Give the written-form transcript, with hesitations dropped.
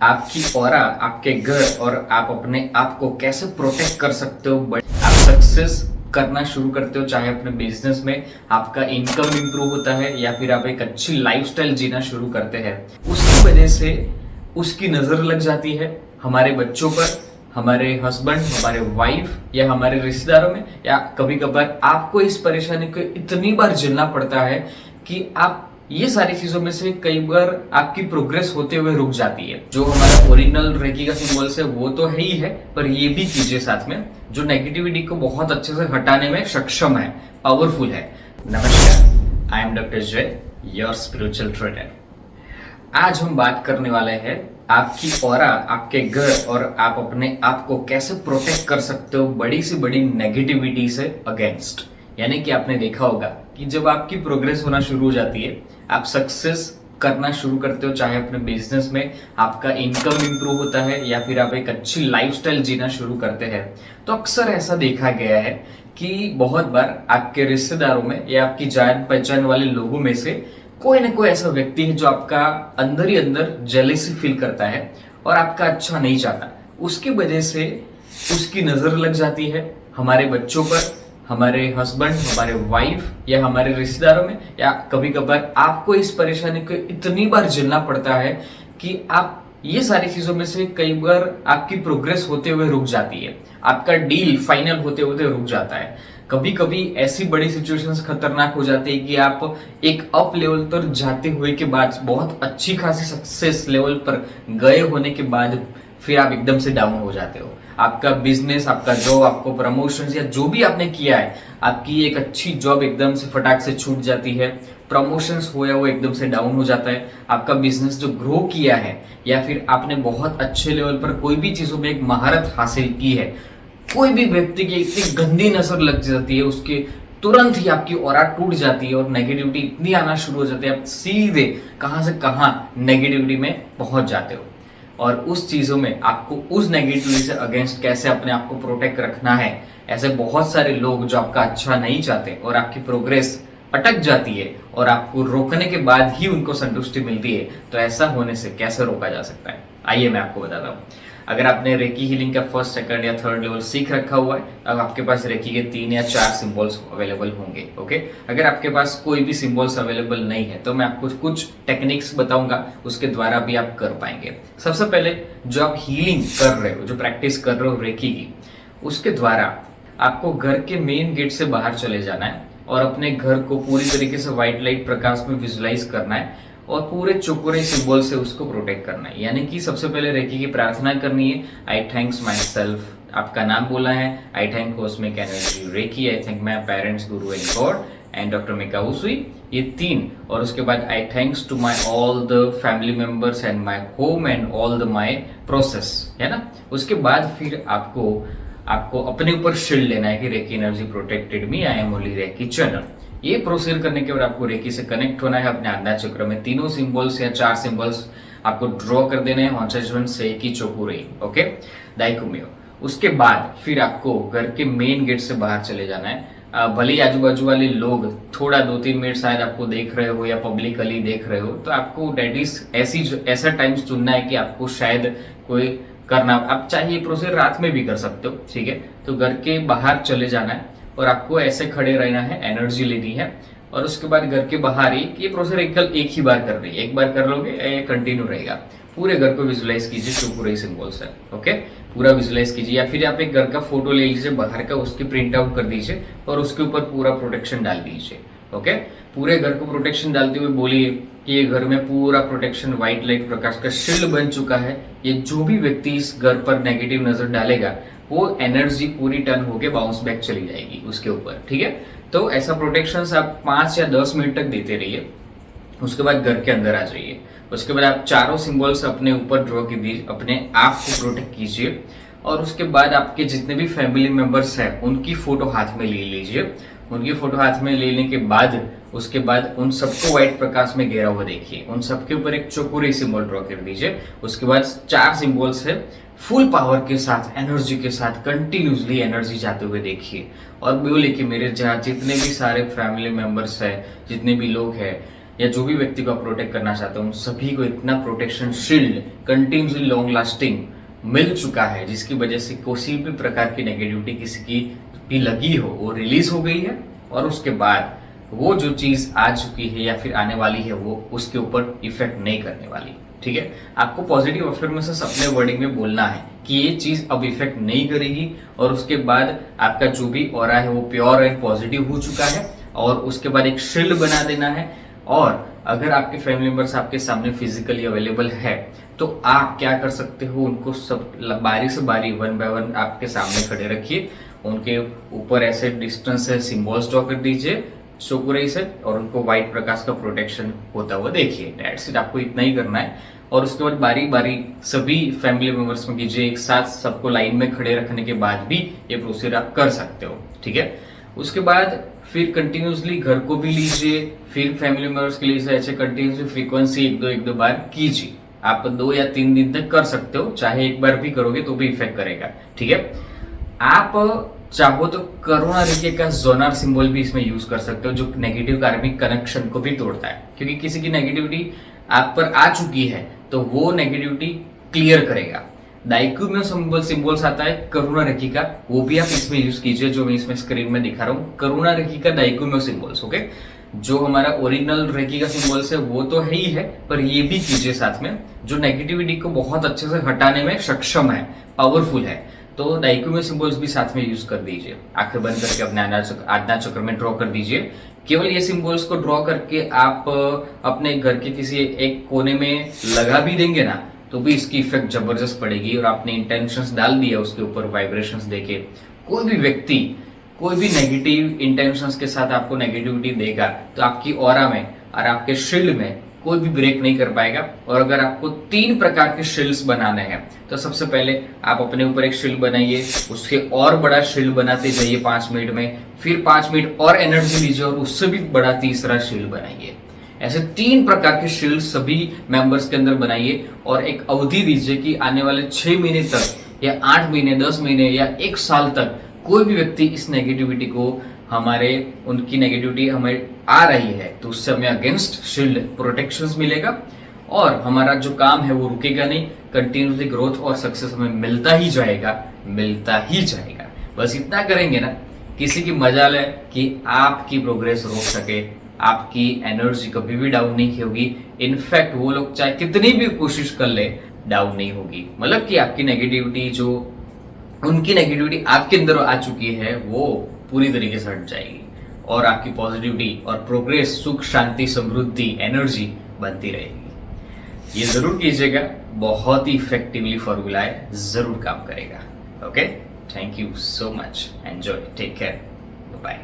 आपकी ऑरा, आपके घर और आप अपने आप को कैसे प्रोटेक्ट कर सकते हो। बट आप सक्सेस करना शुरू करते हो, चाहे अपने बिजनेस में आपका इनकम इंप्रूव होता है या फिर आप एक अच्छी लाइफस्टाइल जीना शुरू करते हैं, उसकी वजह से उसकी नजर लग जाती है हमारे बच्चों पर, हमारे हस्बैंड, हमारे वाइफ या हमारे रिश्तेदारों में, या कभी कभार आपको इस परेशानी को इतनी बार झेलना पड़ता है कि आप ये सारी चीजों में से कई बार आपकी प्रोग्रेस होते हुए रुक जाती है। जो हमारा ओरिजिनल रेकी का सिंबल्स है वो तो है ही है, पर ये भी कीजिए साथ में जो नेगेटिविटी को बहुत अच्छे से हटाने में सक्षम है, पावरफुल है। नमस्कार, आई एम डॉक्टर जय, योर स्पिरिचुअल ट्रेनर। आज हम बात करने वाले हैं आपकी ऑरा, आपके घर और आप अपने आप को कैसे प्रोटेक्ट कर सकते हो बड़ी से बड़ी नेगेटिविटी से अगेंस्ट। यानी कि आपने देखा होगा कि जब आपकी प्रोग्रेस होना शुरू हो जाती है, आप सक्सेस करना शुरू करते हो, चाहे अपने बिजनेस में आपका इनकम इंप्रूव होता है या फिर आप एक अच्छी लाइफस्टाइल जीना शुरू करते हैं, तो अक्सर ऐसा देखा गया है कि बहुत बार आपके रिश्तेदारों में या आपकी जान पहचान वाले लोगों में से कोई ना कोई ऐसा व्यक्ति है जो आपका अंदर ही अंदर जेलेसी फील करता है और आपका अच्छा नहीं चाहता। उसकी वजह से उसकी नजर लग जाती है हमारे बच्चों पर, हमारे हस्बैंड, हमारे वाइफ या हमारे रिश्तेदारों में, या कभी कभार आपको इस परेशानी को इतनी बार झेलना पड़ता है कि आप ये सारी चीजों में से कई बार आपकी प्रोग्रेस होते हुए रुक जाती है, आपका डील फाइनल होते होते रुक जाता है। कभी कभी ऐसी बड़ी सिचुएशंस खतरनाक हो जाती है कि आप एक अप लेवल पर जाते हुए के बाद, बहुत अच्छी खासी सक्सेस लेवल पर गए होने के बाद फिर आप एकदम से डाउन हो जाते हो। आपका बिजनेस, आपका जॉब, आपको प्रमोशन या जो भी आपने किया है, आपकी एक अच्छी जॉब एकदम से फटाक से छूट जाती है, प्रमोशंस हो या वो एकदम से डाउन हो जाता है। आपका बिजनेस जो ग्रो किया है या फिर आपने बहुत अच्छे लेवल पर कोई भी चीजों में एक महारत हासिल की है, कोई भी व्यक्ति की इतनी गंदी नजर लग जाती है, उसके तुरंत ही आपकी ऑरा टूट जाती है और नेगेटिविटी इतनी आना शुरू हो जाती है, आप सीधे कहां से कहां नेगेटिविटी में पहुंच जाते हो। और उस चीजों में आपको उस नेगेटिविटी से अगेंस्ट कैसे अपने आप को प्रोटेक्ट रखना है, ऐसे बहुत सारे लोग जो आपका अच्छा नहीं चाहते और आपकी प्रोग्रेस अटक जाती है और आपको रोकने के बाद ही उनको संतुष्टि मिलती है, तो ऐसा होने से कैसे रोका जा सकता है, आइए मैं आपको बताता हूँ। अगर आपने रेकी हीलिंग का फर्स्ट, सेकंड या थर्ड लेवल सीख रखा हुआ है, अब आपके पास रेकी के 3 या 4 सिंबल्स अवेलेबल होंगे। ओके, अगर आपके पास कोई भी सिंबल्स अवेलेबल नहीं है तो मैं आपको कुछ टेक्निक्स बताऊंगा, उसके द्वारा भी आप कर पाएंगे। सबसे पहले जो आप हीलिंग कर रहे हो, जो प्रैक्टिस कर रहे हो रेकी की, उसके द्वारा आपको घर के मेन गेट से बाहर चले जाना है और अपने घर को पूरी तरीके से व्हाइट लाइट प्रकाश में विजुलाइज करना है और पूरे चौकोरे सिंबल से उसको प्रोटेक्ट करना है। यानी कि सबसे पहले रेकी की प्रार्थना करनी है। आई थैंक्स माई सेल्फ, आपका नाम बोला है। I thank cosmic energy reiki, I thank my parents, guru and God and doctor Mikao Usui, ये 3। और उसके बाद I thanks to my all the family members and my home and all the my process, है ना। उसके बाद फिर आपको अपने ऊपर शील्ड लेना है कि reiki energy protected me, I am only reiki channel. ये प्रोसीड करने के बाद आपको रेकी से कनेक्ट होना है अपने आज्ञा चक्र में। 3 सिंबल्स या 4 सिंबल्स आपको ड्रॉ कर देने हैं, हॉन्सेशन से की चोकुरे, ओके, दाइकुमियो। उसके बाद फिर आपको घर के मेन गेट से बाहर चले जाना है। भले ही आजू बाजू वाले लोग थोड़ा 2-3 मिनट शायद आपको देख रहे हो या पब्लिकली देख रहे हो, तो आपको डेट इज ऐसा टाइम चुनना है कि आपको शायद कोई करना, आप चाहे ये प्रोसेस रात में भी कर सकते हो, ठीक है। तो घर के बाहर चले जाना है और आपको ऐसे खड़े रहना है, एनर्जी लेनी है। और उसके बाद घर के बाहर ही ये प्रोसेस एक ही बार कर रही है, एक बार कर लोगे कंटिन्यू रहेगा। पूरे घर को विजुलाइज कीजिए जो पूरे सिंबल्स है, ओके, पूरा विजुलाइज कीजिए। या फिर आप एक घर का फोटो ले लीजिए बाहर का, उसकी प्रिंट आउट कर दीजिए और उसके ऊपर पूरा प्रोटेक्शन डाल दीजिए, ओके। पूरे घर को प्रोटेक्शन डालते हुए बोलिए कि ये घर में पूरा प्रोटेक्शन व्हाइट लाइट प्रकाश का शील्ड बन चुका है। ये जो भी व्यक्ति इस घर पर नेगेटिव नजर डालेगा वो एनर्जी पूरी टर्न होके बाउंस बैक चली जाएगी उसके ऊपर, ठीक है। तो ऐसा प्रोटेक्शन आप 5 या 10 मिनट तक देते रहिए। उसके बाद घर के अंदर आ जाइए। उसके बाद आप 4 सिंबल्स अपने ऊपर ड्रॉ कीजिए, अपने आप को प्रोटेक्ट कीजिए। और उसके बाद आपके जितने भी फैमिली मेंबर्स हैं उनकी फोटो हाथ में ले लीजिए। उनकी फोटो हाथ में लेने के बाद उसके बाद उन सबको व्हाइट प्रकाश में घेरा हुआ देखिए, उन सबके ऊपर एक चौकोरे सिंबल ड्रॉ कर दीजिए। उसके बाद 4 सिंबल्स है, फुल पावर के साथ, एनर्जी के साथ कंटिन्यूसली एनर्जी जाते हुए देखिए और बोले कि मेरे जहाँ जितने भी सारे फैमिली मेंबर्स है, जितने भी लोग हैं, या जो भी व्यक्ति को आप प्रोटेक्ट करना चाहते हो उन सभी को इतना protection shield continuously long lasting मिल चुका है, जिसकी वजह से किसी भी प्रकार की नेगेटिविटी किसी की भी लगी हो वो रिलीज हो गई है, और उसके बाद वो जो चीज आ चुकी है या फिर आने वाली है वो उसके ऊपर इफेक्ट नहीं करने वाली। ठीक है, आपको पॉजिटिव अफर्मेशंस अपने वर्डिंग में बोलना है कि ये चीज अब इफेक्ट नहीं करेगी, और उसके बाद आपका जो भी ऑरा है वो प्योर एंड पॉजिटिव हो चुका है, और उसके बाद एक शील्ड बना देना है। और अगर आपके फैमिली मेंबर्स आपके सामने फिजिकली अवेलेबल है तो आप क्या कर सकते हो, उनको सब बारी से बारी वन बाय वन आपके सामने खड़े रखिए, उनके ऊपर ऐसे डिस्टेंस से सिंबल्स ड्रॉ कर दीजिए शोकुराई से, और उनको व्हाइट प्रकाश का प्रोटेक्शन होता हुआ देखिए। दैट्स इट, आपको इतना ही करना है। और उसके बाद बारी बारी सभी फैमिली मेंबर्स में कीजिए, एक साथ सबको लाइन में खड़े रखने के बाद भी ये प्रोसीजर आप कर सकते हो। ठीक है, उसके बाद फिर कंटिन्यूसली घर को भी लीजिए, फिर फैमिली मेंबर्स के लिए ऐसे कंटिन्यूसली फ्रीक्वेंसी एक दो बार कीजिए। आप 2 या 3 दिन तक कर सकते हो, चाहे एक बार भी करोगे तो भी इफेक्ट करेगा। ठीक है, आप चाहो तो करुणा रेखा का जोनार सिंबल भी इसमें यूज कर सकते हो, जो नेगेटिव कार्मिक कनेक्शन को भी तोड़ता है, क्योंकि किसी की नेगेटिविटी आप पर आ चुकी है तो वो नेगेटिविटी क्लियर करेगा। डाइक्यूम्यो सिंबल्स आता है करुणा रेखी का, वो भी आप इसमें यूज कीजिए, जो मैं इसमें स्क्रीन में दिखा रहा हूँ। करुणा रेखी का डाइक्यूम्यो सिंबल्स, ओके। जो हमारा ओरिजिनल रेखी का सिंबल्स है वो तो है ही है, पर ये भी कीजिए साथ में, जो नेगेटिविटी को बहुत अच्छे से हटाने में सक्षम है, पावरफुल है। तो डाइक्यूम्यो सिंबल्स भी साथ में यूज कर दीजिए। आंखें बंद करके अपने आज्ञा चक्र में ड्रॉ कर दीजिए। केवल ये सिंबल्स को ड्रॉ करके आप अपने घर के किसी एक कोने में लगा भी देंगे ना, तो भी इसकी इफेक्ट जबरदस्त पड़ेगी। और आपने इंटेंशंस डाल दिया उसके ऊपर वाइब्रेशंस देके, कोई भी व्यक्ति कोई भी नेगेटिव इंटेंशंस के साथ आपको नेगेटिविटी देगा तो आपकी ऑरा में और आपके शील्ड में कोई भी ब्रेक नहीं कर पाएगा। और अगर आपको 3 प्रकार के शील्ड्स बनाने हैं तो सबसे पहले आप अपने ऊपर एक शील्ड बनाइए, उसके और बड़ा शील्ड बनाते जाइए 5 मिनट में, फिर 5 मिनट और एनर्जी लीजिए और उससे भी बड़ा तीसरा शील्ड बनाइए। ऐसे 3 प्रकार के शील्ड सभी मेंबर्स के अंदर बनाइए, और एक अवधि दीजिए कि आने वाले 6 महीने तक या 8 महीने 10 महीने या 1 साल तक कोई भी व्यक्ति इस नेगेटिविटी को उनकी नेगेटिविटी हमें आ रही है तो उससे हमें अगेंस्ट शील्ड प्रोटेक्शंस मिलेगा, और हमारा जो काम है वो रुकेगा नहीं। कंटिन्यूसली ग्रोथ और सक्सेस हमें मिलता ही जाएगा, मिलता ही जाएगा। बस इतना करेंगे ना, किसी की मजाल है कि आपकी प्रोग्रेस रोक सके, आपकी एनर्जी कभी भी डाउन नहीं होगी। इनफैक्ट वो लोग चाहे कितनी भी कोशिश कर ले, डाउन नहीं होगी। मतलब कि आपकी नेगेटिविटी जो उनकी नेगेटिविटी आपके अंदर आ चुकी है वो पूरी तरीके से हट जाएगी, और आपकी पॉजिटिविटी और प्रोग्रेस, सुख, शांति, समृद्धि, एनर्जी बनती रहेगी। ये जरूर कीजिएगा, बहुत ही इफेक्टिवली फॉर्मूला है, जरूर काम करेगा। Okay, thank you so much, enjoy, take care, bye.